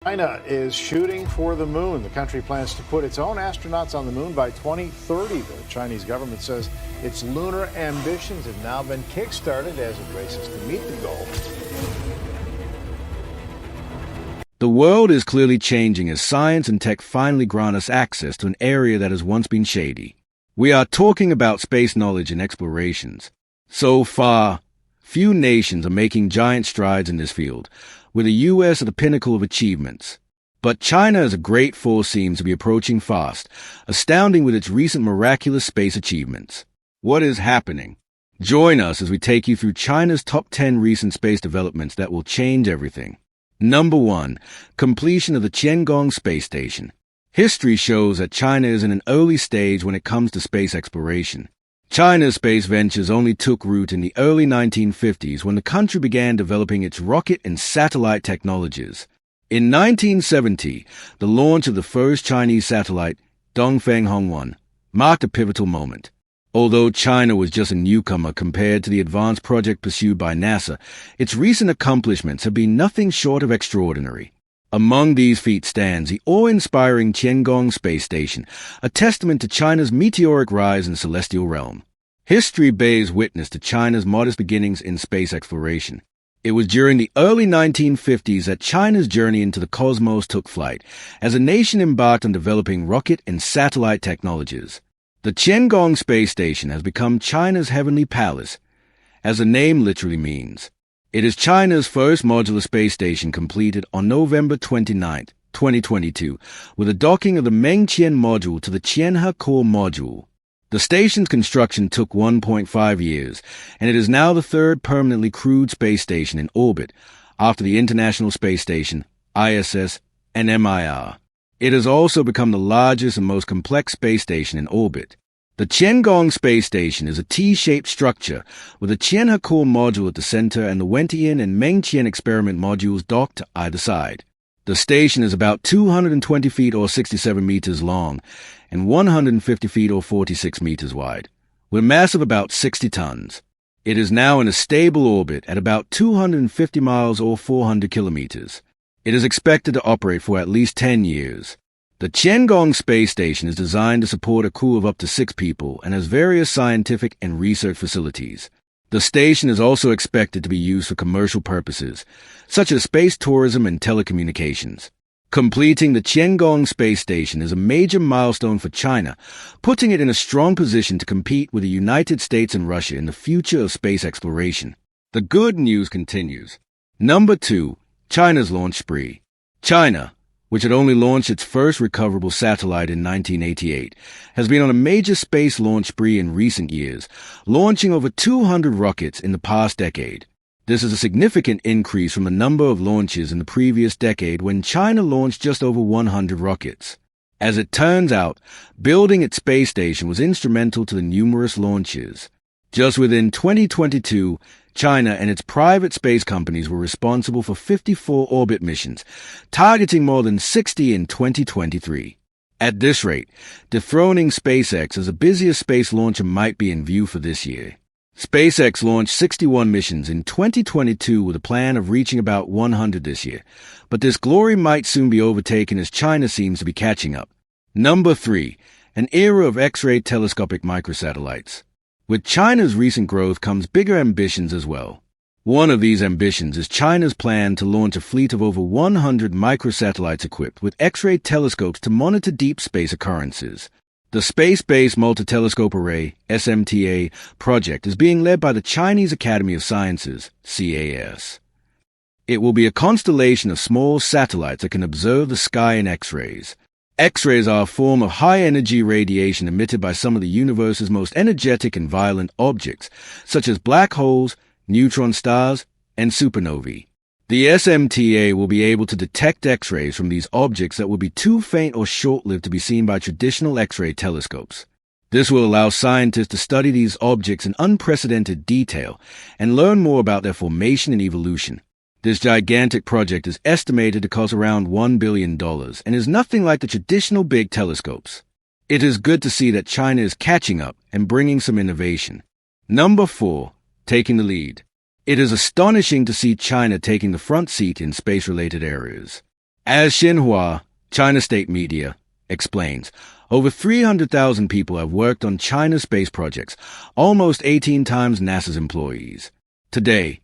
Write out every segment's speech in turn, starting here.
China is shooting for the moon. The country plans to put its own astronauts on the moon by 2030. The Chinese government says its lunar ambitions have now been kickstarted as it races to meet the goal. The world is clearly changing as science and tech finally grant us access to an area that has once been shady. We are talking about space knowledge and explorations. So far, few nations are making giant strides in this field, with the U.S. at the pinnacle of achievements. But China as a great force seems to be approaching fast, astounding with its recent miraculous space achievements. What is happening? Join us as we take you through China's top 10 recent space developments that will change everything. Number 1. Completion of the Tiangong space station. History shows that China is in an early stage when it comes to space exploration. China's space ventures only took root in the early 1950s when the country began developing its rocket and satellite technologies. In 1970, the launch of the first Chinese satellite, Dongfeng-1, marked a pivotal moment. Although China was just a newcomer compared to the advanced project pursued by NASA, its recent accomplishments have been nothing short of extraordinary. Among these feats stands the awe-inspiring Tiangong space station, a testament to China's meteoric rise in the celestial realm. History bears witness to China's modest beginnings in space exploration. It was during the early 1950s that China's journey into the cosmos took flight, as a nation embarked on developing rocket and satellite technologies. The Tiangong space station has become China's heavenly palace, as the name literally means. It is China's first modular space station completed on November 29, 2022, with a docking of the Mengtian module to the Tianhe core module. The station's construction took 1.5 years, and it is now the third permanently crewed space station in orbit, after the International Space Station, ISS, and MIR. It has also become the largest and most complex space station in orbit. The Tiangong space station is a T-shaped structure with a Tianhe core module at the center and the Wentian and Mengtian experiment modules docked to either side. The station is about 220 feet or 67 meters long and 150 feet or 46 meters wide, with a mass of about 60 tons. It is now in a stable orbit at about 250 miles or 400 kilometers. It is expected to operate for at least 10 years. The Tiangong space station is designed to support a crew of up to 6 people and has various scientific and research facilities. The station is also expected to be used for commercial purposes, such as space tourism and telecommunications. Completing the Tiangong space station is a major milestone for China, putting it in a strong position to compete with the United States and Russia in the future of space exploration. The good news continues. Number 2. China's launch spree. China, which had only launched its first recoverable satellite in 1988, has been on a major space launch spree in recent years, launching over 200 rockets in the past decade. This is a significant increase from the number of launches in the previous decade when China launched just over 100 rockets. As it turns out, building its space station was instrumental to the numerous launches. Just within 2022, China and its private space companies were responsible for 54 orbit missions, targeting more than 60 in 2023. At this rate, dethroning SpaceX as the busiest space launcher might be in view for this year. SpaceX launched 61 missions in 2022 with a plan of reaching about 100 this year, but this glory might soon be overtaken as China seems to be catching up. Number 3. An era of X-ray telescopic microsatellites. With China's recent growth comes bigger ambitions as well. One of these ambitions is China's plan to launch a fleet of over 100 microsatellites equipped with X-ray telescopes to monitor deep space occurrences. The Space-Based Multi-Telescope Array, SMTA, project is being led by the Chinese Academy of Sciences, CAS. It will be a constellation of small satellites that can observe the sky in X-rays. X-rays are a form of high-energy radiation emitted by some of the universe's most energetic and violent objects, such as black holes, neutron stars, and supernovae. The SMTA will be able to detect X-rays from these objects that will be too faint or short-lived to be seen by traditional X-ray telescopes. This will allow scientists to study these objects in unprecedented detail and learn more about their formation and evolution. This gigantic project is estimated to cost around $1 billion and is nothing like the traditional big telescopes. It is good to see that China is catching up and bringing some innovation. Number 4. Taking the lead. It is astonishing to see China taking the front seat in space-related areas. As Xinhua, China state media, explains, over 300,000 people have worked on China's space projects, almost 18 times NASA's employees. Today,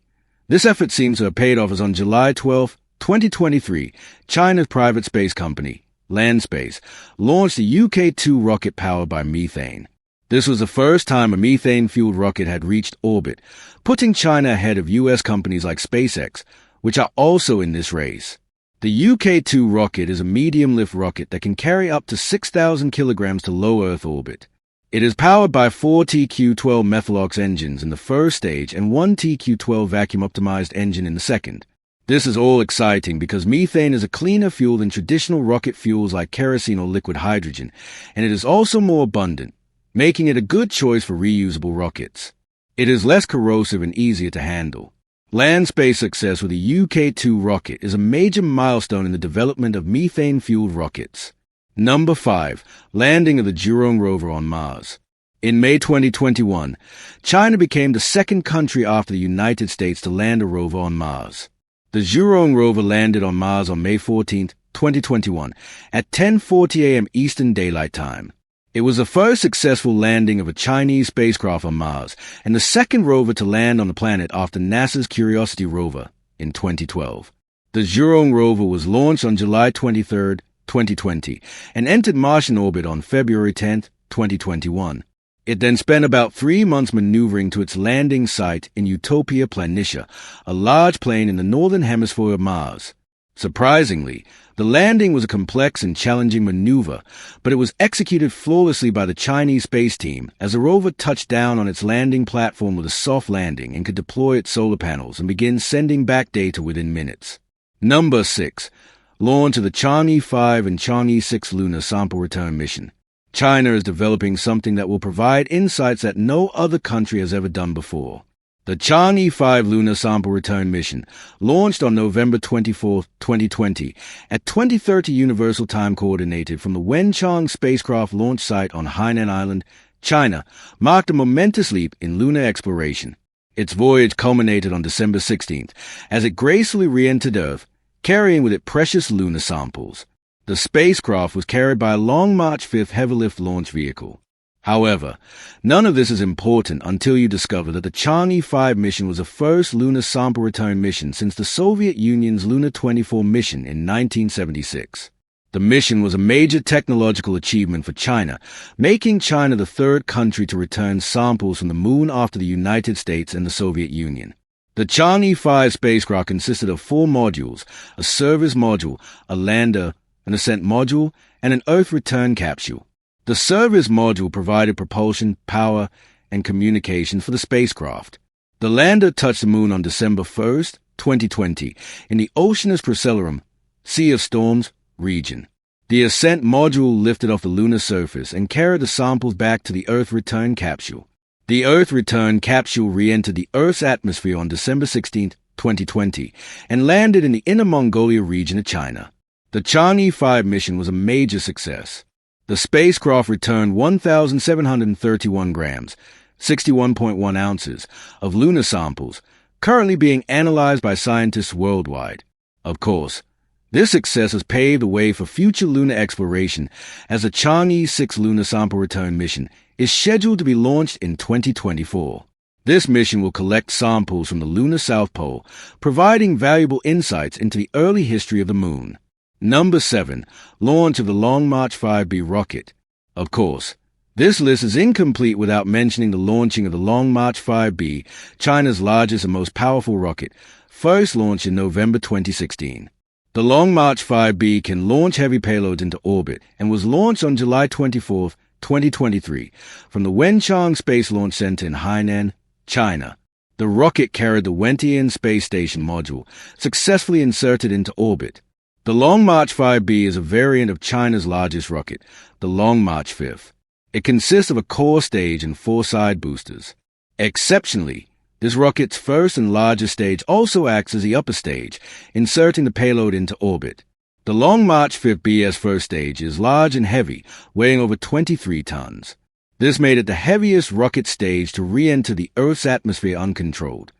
this effort seems to have paid off as on July 12, 2023, China's private space company, Landspace, launched a UK-2 rocket powered by methane. This was the first time a methane-fueled rocket had reached orbit, putting China ahead of US companies like SpaceX, which are also in this race. The UK-2 rocket is a medium-lift rocket that can carry up to 6,000 kilograms to low Earth orbit. It is powered by 4 TQ-12 Methalox engines in the first stage and 1 TQ-12 vacuum-optimized engine in the second. This is all exciting because methane is a cleaner fuel than traditional rocket fuels like kerosene or liquid hydrogen, and it is also more abundant, making it a good choice for reusable rockets. It is less corrosive and easier to handle. Landspace success with the UK-2 rocket is a major milestone in the development of methane-fueled rockets. Number 5. Landing of the Zhurong rover on Mars. In May 2021, China became the second country after the United States to land a rover on Mars. The Zhurong rover landed on Mars on May 14, 2021, at 10:40 a.m. Eastern Daylight Time. It was the first successful landing of a Chinese spacecraft on Mars and the second rover to land on the planet after NASA's Curiosity rover in 2012. The Zhurong rover was launched on July 23, 2020, and entered Martian orbit on February 10, 2021. It then spent about 3 months maneuvering to its landing site in Utopia Planitia, a large plain in the northern hemisphere of Mars. Surprisingly, the landing was a complex and challenging maneuver, but it was executed flawlessly by the Chinese space team as the rover touched down on its landing platform with a soft landing and could deploy its solar panels and begin sending back data within minutes. Number 6. Launch of the Tiangong-5 and Tiangong-6 Lunar Sample Return Mission. China is developing something that will provide insights that no other country has ever done before. The Tiangong-5 Lunar Sample Return Mission launched on November 24, 2020, at 2030 Universal Time Coordinated from the Wenchang spacecraft launch site on Hainan Island, China, marked a momentous leap in lunar exploration. Its voyage culminated on December 16th, as it gracefully re-entered Earth, carrying with it precious lunar samples. The spacecraft was carried by a Long March 5 heavy-lift launch vehicle. However, none of this is important until you discover that the Tiangong-5 mission was the first lunar sample return mission since the Soviet Union's Lunar 24 mission in 1976. The mission was a major technological achievement for China, making China the third country to return samples from the moon after the United States and the Soviet Union. The Tiangong-5 spacecraft consisted of 4 modules, a service module, a lander, an ascent module, and an Earth return capsule. The service module provided propulsion, power, and communication for the spacecraft. The lander touched the moon on December 1, 2020, in the Oceanus Procellarum, Sea of Storms, region. The ascent module lifted off the lunar surface and carried the samples back to the Earth return capsule. The Earth return capsule re-entered the Earth's atmosphere on December 16, 2020, and landed in the Inner Mongolia region of China. The Tiangong-5 mission was a major success. The spacecraft returned 1,731 grams, 61.1 ounces, of lunar samples, currently being analyzed by scientists worldwide. Of course, this success has paved the way for future lunar exploration as the Tiangong-6 Lunar Sample Return Mission is scheduled to be launched in 2024. This mission will collect samples from the lunar South Pole, providing valuable insights into the early history of the moon. Number 7. Launch of the Long March 5B rocket. Of course, this list is incomplete without mentioning the launching of the Long March 5B, China's largest and most powerful rocket, first launched in November 2016. The Long March 5B can launch heavy payloads into orbit and was launched on July 24, 2023, from the Wenchang Space Launch Center in Hainan, China. The rocket carried the Wentian Space Station module, successfully inserted into orbit. The Long March 5B is a variant of China's largest rocket, the Long March 5. It consists of a core stage and 4 side boosters. Exceptionally, this rocket's first and largest stage also acts as the upper stage, inserting the payload into orbit. The Long March 5B's first stage is large and heavy, weighing over 23 tons. This made it the heaviest rocket stage to re-enter the Earth's atmosphere uncontrolled.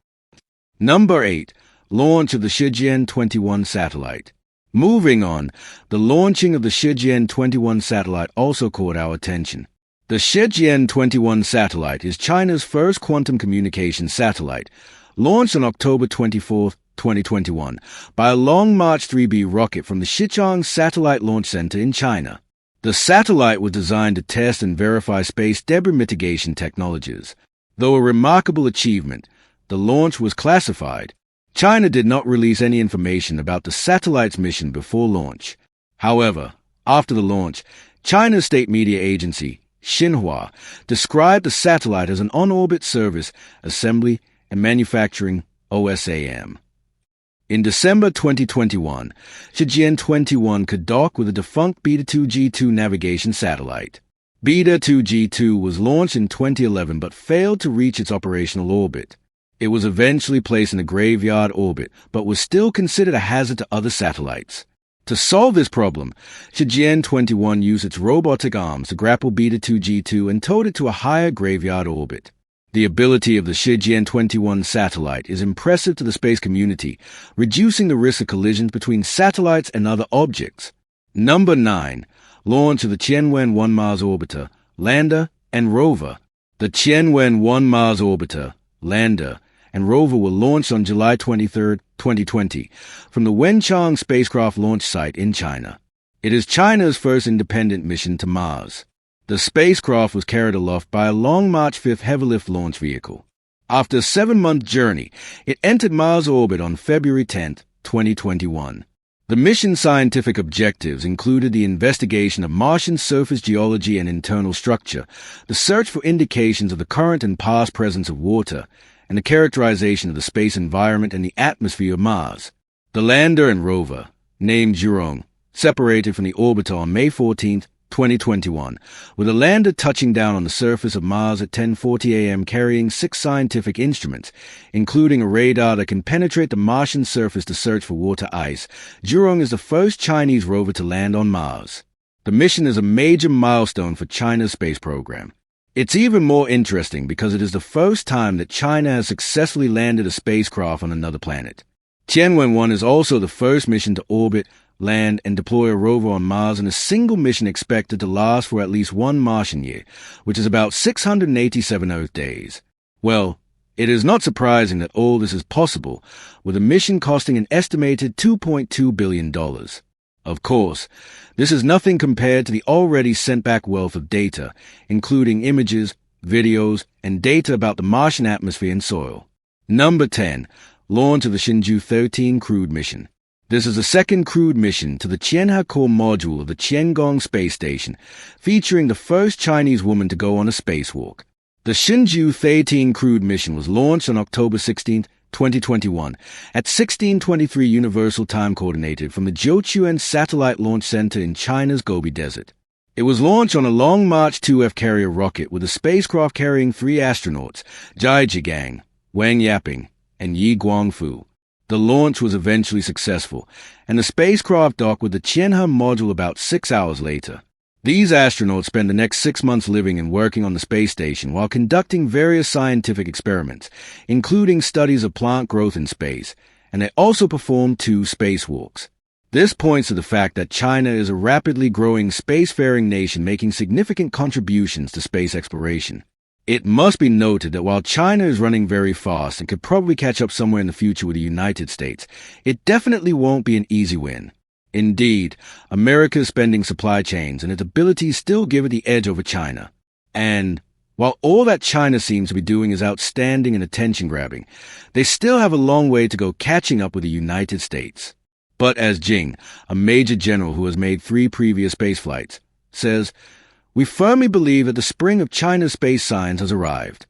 Number 8. Launch of the Tianwen-1 satellite. Moving on, the launching of the Tianwen-1 satellite also caught our attention. The Tianwen-1 satellite is China's first quantum communication satellite, launched on October 24, 2021, by a Long March 3B rocket from the Zhurong Satellite Launch Center in China. The satellite was designed to test and verify space debris mitigation technologies. Though a remarkable achievement, the launch was classified. China did not release any information about the satellite's mission before launch. However, after the launch, China's state media agency, Xinhua, described the satellite as an on-orbit service, assembly, and manufacturing OSAM. In December 2021, Tianwen-1 could dock with a defunct Beta-2G2 navigation satellite. Beta-2G2 was launched in 2011 but failed to reach its operational orbit. It was eventually placed in a graveyard orbit, but was still considered a hazard to other satellites. To solve this problem, Tianwen-1 used its robotic arms to grapple Beta-2G2 and towed it to a higher graveyard orbit. The ability of the Tianwen-1 satellite is impressive to the space community, reducing the risk of collisions between satellites and other objects. Number 9. Launch of the Tianwen-1 Mars orbiter, lander, and rover. The Tianwen-1 Mars orbiter, lander, and rover were launched on July 23, 2020, from the Wenchang spacecraft launch site in China. It is China's first independent mission to Mars. The spacecraft was carried aloft by a Long March 5 heavy-lift launch vehicle. After a 7-month journey, it entered Mars orbit on February 10, 2021. The mission's scientific objectives included the investigation of Martian surface geology and internal structure, the search for indications of the current and past presence of water, and the characterization of the space environment and the atmosphere of Mars. The lander and rover, named Zhurong, separated from the orbiter on May 14, 2021, with the lander touching down on the surface of Mars at 10:40 a.m. carrying 6 scientific instruments, including a radar that can penetrate the Martian surface to search for water ice. Zhurong is the first Chinese rover to land on Mars. The mission is a major milestone for China's space program. It's even more interesting because it is the first time that China has successfully landed a spacecraft on another planet. Tianwen-1 is also the first mission to orbit, land, and deploy a rover on Mars in a single mission expected to last for at least 1 Martian year, which is about 687 Earth days. Well, it is not surprising that all this is possible, with a mission costing an estimated $2.2 billion. Of course, this is nothing compared to the already sent-back wealth of data, including images, videos, and data about the Martian atmosphere and soil. Number 10. Launch of the Shenzhou-13 crewed mission. This is the second crewed mission to the Tianhe core module of the Tiangong space station, featuring the first Chinese woman to go on a spacewalk. The Shenzhou-13 crewed mission was launched on October 16, 2021, at 16:23 Universal Time Coordinated from the Jiuquan Satellite Launch Center in China's Gobi Desert. It was launched on a Long March 2F carrier rocket with a spacecraft carrying 3 astronauts, Zhai Jigang, Wang Yaping, and Yi Guangfu. The launch was eventually successful, and the spacecraft docked with the Tianhe module about 6 hours later. These astronauts spend the next 6 months living and working on the space station while conducting various scientific experiments, including studies of plant growth in space, and they also perform 2 spacewalks. This points to the fact that China is a rapidly growing spacefaring nation making significant contributions to space exploration. It must be noted that while China is running very fast and could probably catch up somewhere in the future with the United States, it definitely won't be an easy win. Indeed, America's spending supply chains and its abilities still give it the edge over China. And while all that China seems to be doing is outstanding and attention-grabbing, they still have a long way to go catching up with the United States. But as Jing, a major general who has made 3 previous space flights, says, "We firmly believe that the spring of China's space science has arrived.